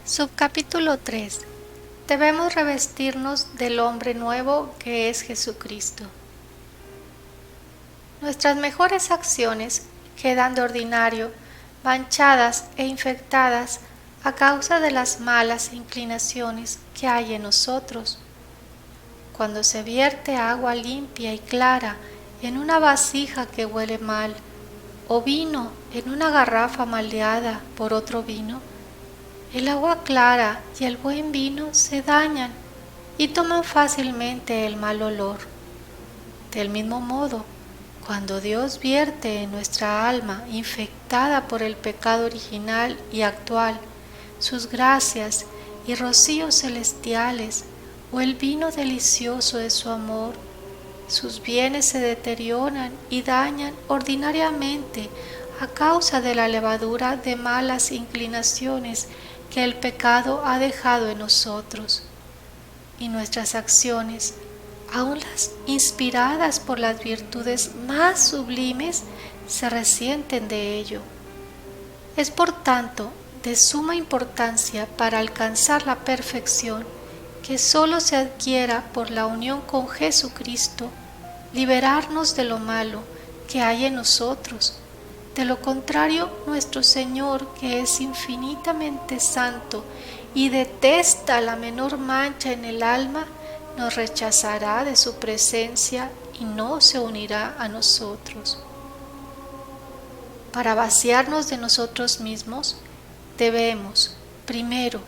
Subcapítulo 3. Debemos revestirnos del hombre nuevo que es Jesucristo. Nuestras mejores acciones quedan de ordinario manchadas e infectadas a causa de las malas inclinaciones que hay en nosotros. Cuando se vierte agua limpia y clara en una vasija que huele mal, o vino en una garrafa maldeada por otro vino, el agua clara y el buen vino se dañan y toman fácilmente el mal olor. Del mismo modo, cuando Dios vierte en nuestra alma infectada por el pecado original y actual sus gracias y rocíos celestiales o el vino delicioso de su amor, sus bienes se deterioran y dañan ordinariamente a causa de la levadura de malas inclinaciones que el pecado ha dejado en nosotros, y nuestras acciones, aun las inspiradas por las virtudes más sublimes, se resienten de ello. Es por tanto de suma importancia para alcanzar la perfección que sólo se adquiera por la unión con Jesucristo, liberarnos de lo malo que hay en nosotros. De lo contrario, nuestro Señor, que es infinitamente santo y detesta la menor mancha en el alma, nos rechazará de su presencia y no se unirá a nosotros. Para vaciarnos de nosotros mismos, debemos, primero,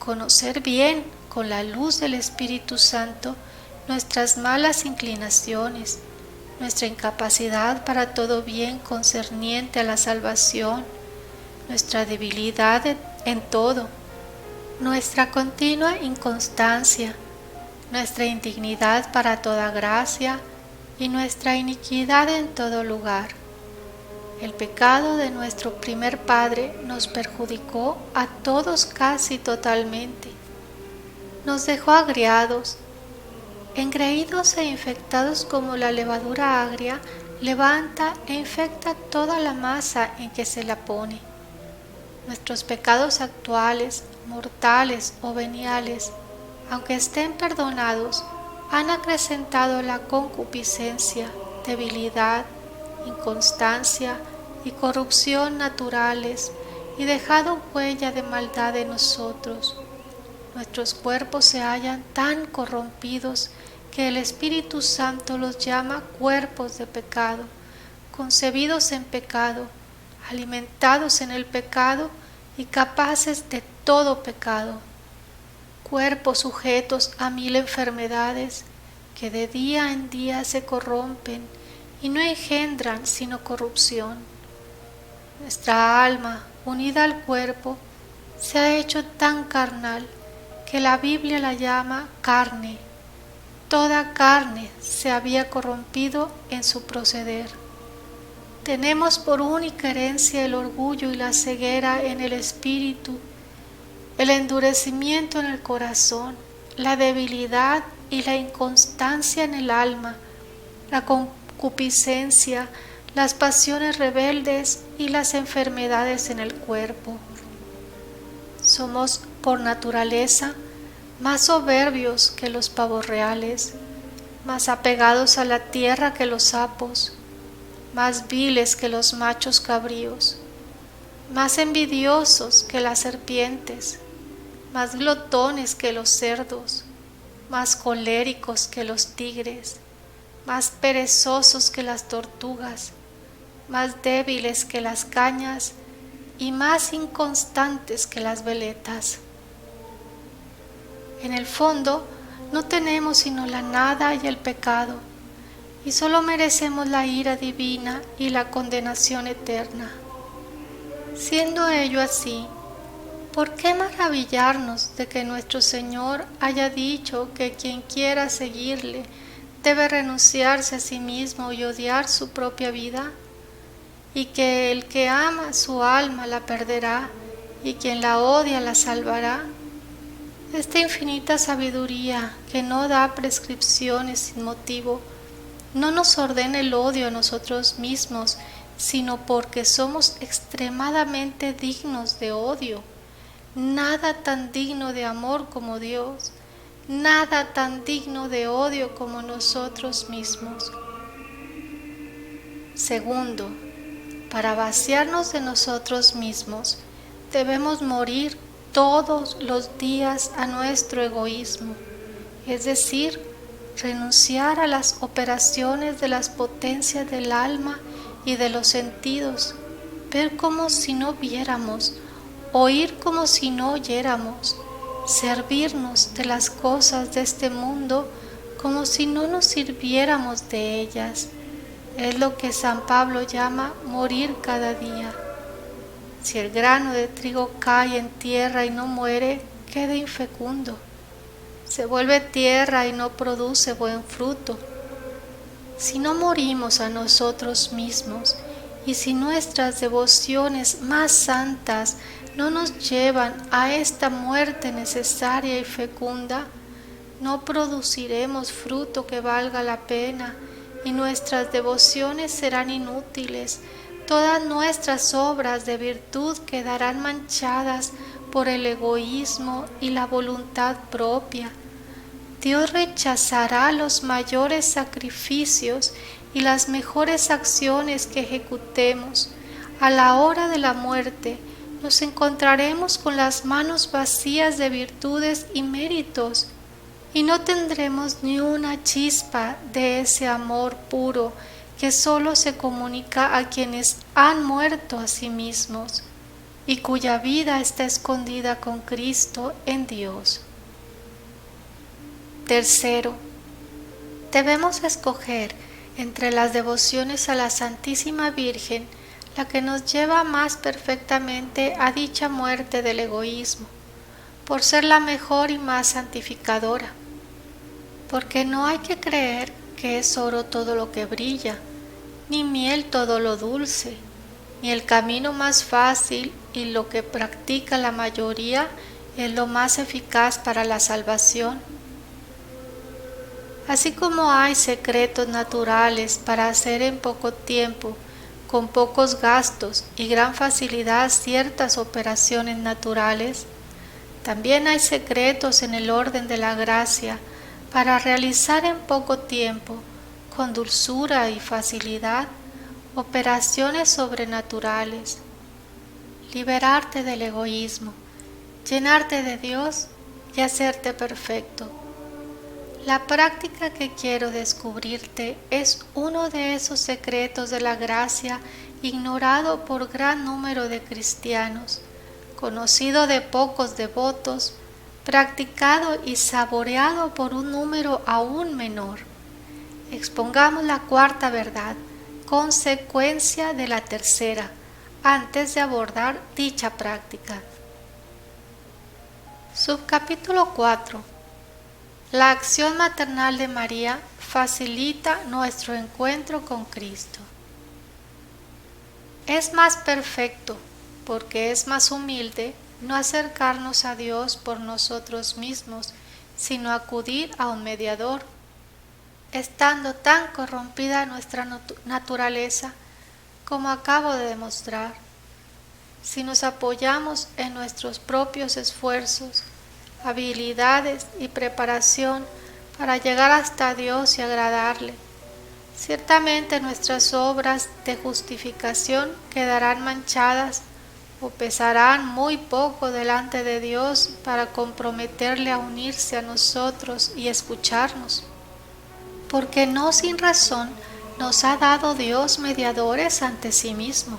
conocer bien con la luz del Espíritu Santo nuestras malas inclinaciones, nuestra incapacidad para todo bien concerniente a la salvación, nuestra debilidad en todo, nuestra continua inconstancia, nuestra indignidad para toda gracia y nuestra iniquidad en todo lugar. El pecado de nuestro primer padre nos perjudicó a todos casi totalmente. Nos dejó agriados, engreídos e infectados como la levadura agria levanta e infecta toda la masa en que se la pone. Nuestros pecados actuales, mortales o veniales, aunque estén perdonados, han acrecentado la concupiscencia, debilidad, inconstancia y corrupción naturales y dejado huella de maldad en nosotros. Nuestros cuerpos se hallan tan corrompidos que el Espíritu Santo los llama cuerpos de pecado, concebidos en pecado, alimentados en el pecado y capaces de todo pecado. Cuerpos sujetos a 1000 enfermedades que de día en día se corrompen y no engendran sino corrupción. Nuestra alma, unida al cuerpo, se ha hecho tan carnal que la Biblia la llama carne. Toda carne se había corrompido en su proceder. Tenemos por única herencia el orgullo y la ceguera en el espíritu, el endurecimiento en el corazón, la debilidad y la inconstancia en el alma, la concupiscencia, las pasiones rebeldes y las enfermedades en el cuerpo. Somos por naturaleza más soberbios que los pavos reales, más apegados a la tierra que los sapos, más viles que los machos cabríos, más envidiosos que las serpientes, más glotones que los cerdos, más coléricos que los tigres, más perezosos que las tortugas, más débiles que las cañas y más inconstantes que las veletas. En el fondo, no tenemos sino la nada y el pecado, y solo merecemos la ira divina y la condenación eterna. Siendo ello así, ¿por qué maravillarnos de que nuestro Señor haya dicho que quien quiera seguirle debe renunciarse a sí mismo y odiar su propia vida? Y que el que ama su alma la perderá, y quien la odia la salvará. Esta infinita sabiduría, que no da prescripciones sin motivo, no nos ordena el odio a nosotros mismos, sino porque somos extremadamente dignos de odio. Nada tan digno de amor como Dios, nada tan digno de odio como nosotros mismos. Segundo, para vaciarnos de nosotros mismos, debemos morir todos los días a nuestro egoísmo, es decir, renunciar a las operaciones de las potencias del alma y de los sentidos, ver como si no viéramos, oír como si no oyéramos, servirnos de las cosas de este mundo como si no nos sirviéramos de ellas. Es lo que San Pablo llama morir cada día. Si el grano de trigo cae en tierra y no muere, queda infecundo. Se vuelve tierra y no produce buen fruto. Si no morimos a nosotros mismos y si nuestras devociones más santas no nos llevan a esta muerte necesaria y fecunda, no produciremos fruto que valga la pena y nuestras devociones serán inútiles. Todas nuestras obras de virtud quedarán manchadas por el egoísmo y la voluntad propia. Dios rechazará los mayores sacrificios y las mejores acciones que ejecutemos. A la hora de la muerte nos encontraremos con las manos vacías de virtudes y méritos, y no tendremos ni una chispa de ese amor puro que solo se comunica a quienes han muerto a sí mismos y cuya vida está escondida con Cristo en Dios. Tercero, debemos escoger entre las devociones a la Santísima Virgen la que nos lleva más perfectamente a dicha muerte del egoísmo, por ser la mejor y más santificadora. Porque no hay que creer que es oro todo lo que brilla, ni miel todo lo dulce, ni el camino más fácil y lo que practica la mayoría es lo más eficaz para la salvación. Así como hay secretos naturales para hacer en poco tiempo, con pocos gastos y gran facilidad ciertas operaciones naturales, también hay secretos en el orden de la gracia para realizar en poco tiempo, con dulzura y facilidad, operaciones sobrenaturales. Liberarte del egoísmo, llenarte de Dios y hacerte perfecto. La práctica que quiero descubrirte es uno de esos secretos de la gracia ignorado por gran número de cristianos, conocido de pocos devotos, practicado y saboreado por un número aún menor. Expongamos la cuarta verdad, consecuencia de la tercera, antes de abordar dicha práctica. Subcapítulo 4. La acción maternal de María facilita nuestro encuentro con Cristo. Es más perfecto, porque es más humilde, no acercarnos a Dios por nosotros mismos, sino acudir a un mediador. Estando tan corrompida nuestra naturaleza, como acabo de demostrar, si nos apoyamos en nuestros propios esfuerzos, habilidades y preparación para llegar hasta Dios y agradarle, ciertamente nuestras obras de justificación quedarán manchadas o pesarán muy poco delante de Dios para comprometerle a unirse a nosotros y escucharnos. Porque no sin razón nos ha dado Dios mediadores ante sí mismo.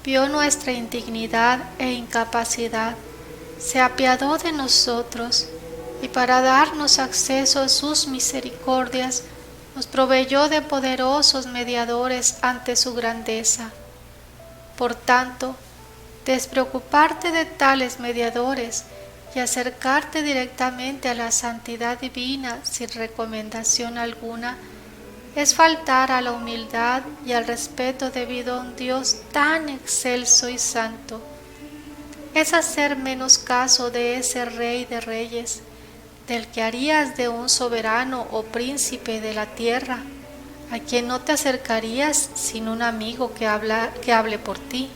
Vio nuestra indignidad e incapacidad, se apiadó de nosotros y para darnos acceso a sus misericordias nos proveyó de poderosos mediadores ante su grandeza. Por tanto, despreocuparte de tales mediadores y acercarte directamente a la santidad divina sin recomendación alguna es faltar a la humildad y al respeto debido a un Dios tan excelso y santo. Es hacer menos caso de ese Rey de Reyes, del que harías de un soberano o príncipe de la tierra, a quien no te acercarías sin un amigo que hable por ti.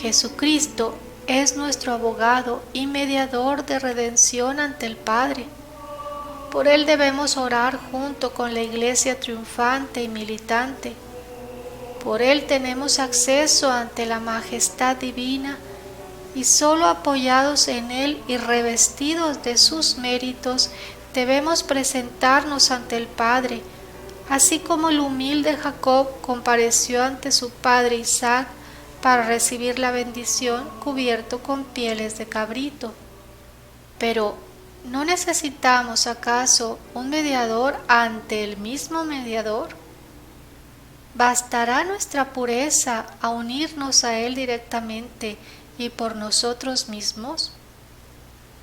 Jesucristo es nuestro abogado y mediador de redención ante el Padre. Por Él debemos orar junto con la Iglesia triunfante y militante. Por Él tenemos acceso ante la majestad divina y solo apoyados en Él y revestidos de sus méritos debemos presentarnos ante el Padre, así como el humilde Jacob compareció ante su padre Isaac para recibir la bendición cubierto con pieles de cabrito. Pero, ¿no necesitamos acaso un mediador ante el mismo mediador? ¿Bastará nuestra pureza a unirnos a Él directamente y por nosotros mismos?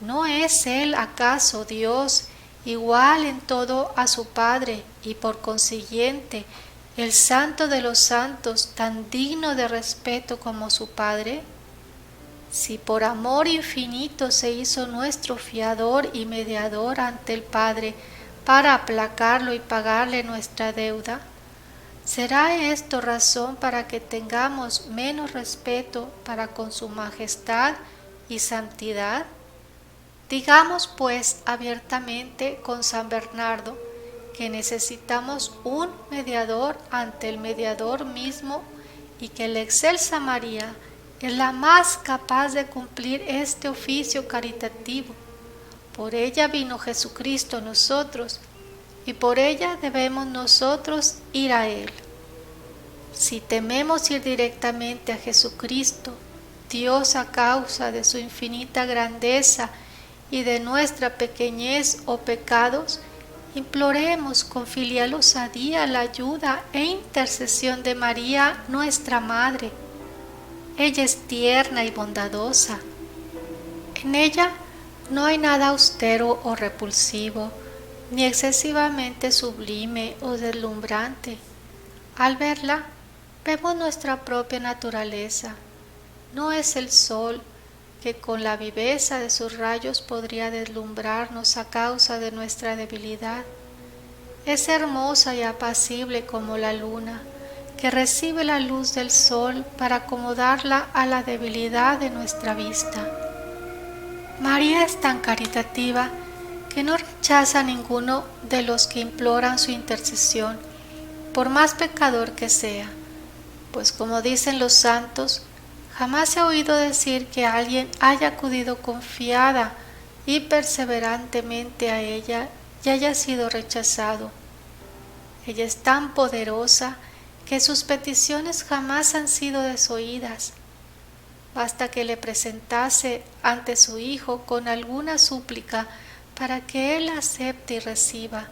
¿No es Él acaso Dios igual en todo a su Padre y por consiguiente el Santo de los Santos tan digno de respeto como su Padre? Si por amor infinito se hizo nuestro fiador y mediador ante el Padre para aplacarlo y pagarle nuestra deuda, ¿será esto razón para que tengamos menos respeto para con su majestad y santidad? Digamos pues abiertamente con San Bernardo que necesitamos un mediador ante el mediador mismo y que la excelsa María es la más capaz de cumplir este oficio caritativo. Por ella vino Jesucristo a nosotros y por ella debemos nosotros ir a Él. Si tememos ir directamente a Jesucristo, Dios a causa de su infinita grandeza y de nuestra pequeñez o pecados, imploremos con filial osadía la ayuda e intercesión de María, nuestra Madre. Ella es tierna y bondadosa. En ella no hay nada austero o repulsivo, ni excesivamente sublime o deslumbrante. Al verla, vemos nuestra propia naturaleza. No es el sol, que con la viveza de sus rayos podría deslumbrarnos a causa de nuestra debilidad. Es hermosa y apacible como la luna, que recibe la luz del sol para acomodarla a la debilidad de nuestra vista. María es tan caritativa que no rechaza a ninguno de los que imploran su intercesión, por más pecador que sea, pues como dicen los santos, jamás se ha oído decir que alguien haya acudido confiada y perseverantemente a ella y haya sido rechazado. Ella es tan poderosa que sus peticiones jamás han sido desoídas. Basta que le presentase ante su Hijo con alguna súplica para que Él la acepte y reciba.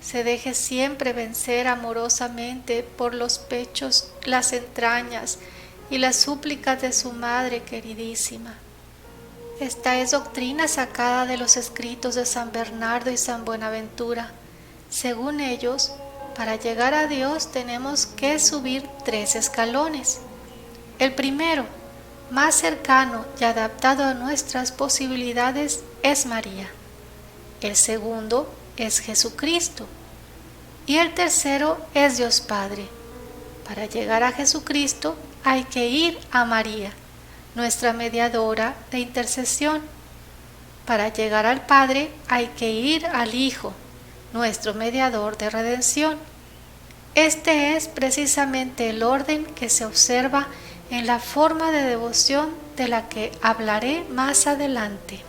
Se deje siempre vencer amorosamente por los pechos, las entrañas y las súplicas de su Madre queridísima. Esta es doctrina sacada de los escritos de San Bernardo y San Buenaventura. Según ellos, para llegar a Dios tenemos que subir 3 escalones. El primero, más cercano y adaptado a nuestras posibilidades, es María. El segundo es Jesucristo. Y el tercero es Dios Padre. Para llegar a Jesucristo hay que ir a María, nuestra mediadora de intercesión. Para llegar al Padre hay que ir al Hijo, nuestro mediador de redención. Este es precisamente el orden que se observa en la forma de devoción de la que hablaré más adelante.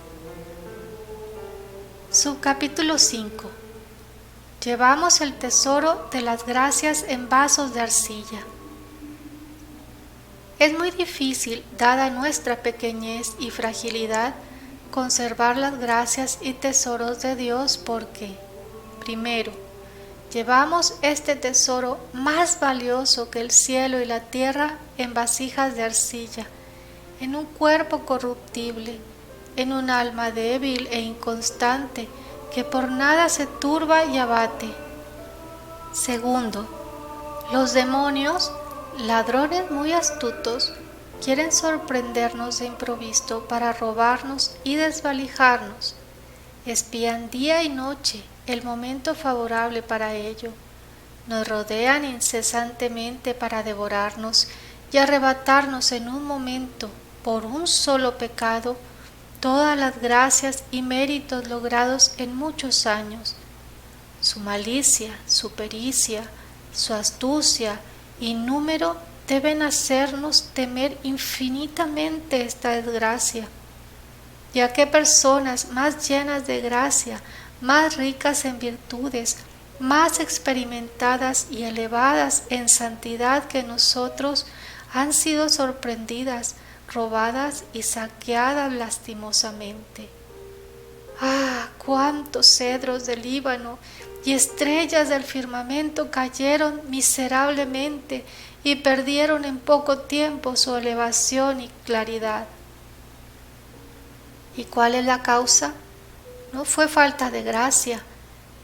Subcapítulo 5. Llevamos el tesoro de las gracias en vasos de arcilla. Es muy difícil, dada nuestra pequeñez y fragilidad, conservar las gracias y tesoros de Dios porque, primero, llevamos este tesoro más valioso que el cielo y la tierra en vasijas de arcilla, en un cuerpo corruptible, en un alma débil e inconstante que por nada se turba y abate. Segundo, los demonios, ladrones muy astutos, quieren sorprendernos de improviso para robarnos y desvalijarnos. Espían día y noche el momento favorable para ello. Nos rodean incesantemente para devorarnos y arrebatarnos en un momento, por un solo pecado todas las gracias y méritos logrados en muchos años. Su malicia, su pericia, su astucia y número deben hacernos temer infinitamente esta desgracia. Ya que personas más llenas de gracia, más ricas en virtudes, más experimentadas y elevadas en santidad que nosotros han sido sorprendidas, robadas y saqueadas lastimosamente. ¡Ah! ¡Cuántos cedros del Líbano y estrellas del firmamento cayeron miserablemente y perdieron en poco tiempo su elevación y claridad! ¿Y cuál es la causa? No fue falta de gracia,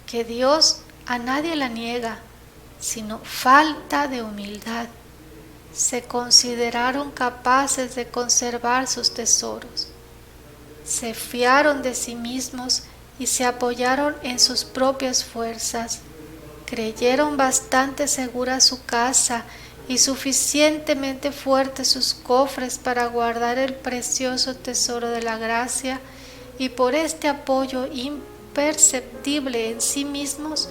que Dios a nadie la niega, sino falta de humildad. Se consideraron capaces de conservar sus tesoros. Se fiaron de sí mismos y se apoyaron en sus propias fuerzas. Creyeron bastante segura su casa y suficientemente fuertes sus cofres para guardar el precioso tesoro de la gracia, y por este apoyo imperceptible en sí mismos,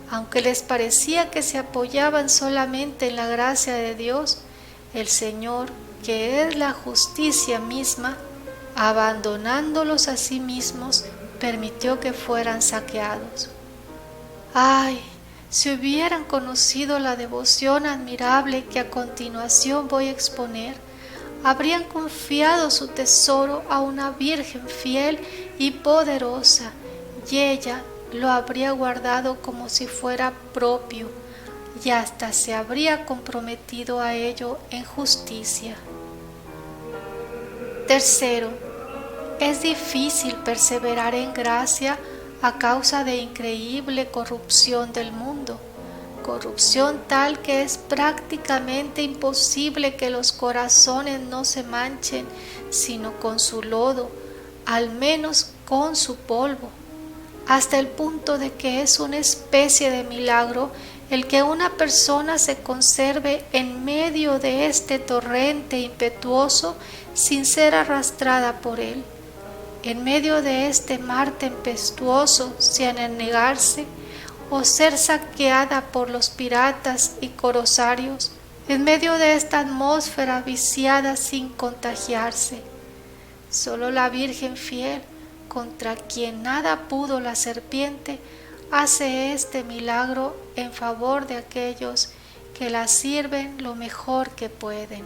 aunque les parecía que se apoyaban solamente en la gracia de Dios, el Señor, que es la justicia misma, abandonándolos a sí mismos, permitió que fueran saqueados. ¡Ay! Si hubieran conocido la devoción admirable que a continuación voy a exponer, habrían confiado su tesoro a una Virgen fiel y poderosa, y ella lo habría guardado como si fuera propio, y hasta se habría comprometido a ello en justicia. Tercero, es difícil perseverar en gracia a causa de increíble corrupción del mundo, corrupción tal que es prácticamente imposible que los corazones no se manchen sino con su lodo, al menos con su polvo, hasta el punto de que es una especie de milagro el que una persona se conserve en medio de este torrente impetuoso sin ser arrastrada por él. En medio de este mar tempestuoso, sin anegarse o ser saqueada por los piratas y corsarios, en medio de esta atmósfera viciada sin contagiarse. Solo la Virgen fiel, contra quien nada pudo la serpiente, hace este milagro en favor de aquellos que la sirven lo mejor que pueden.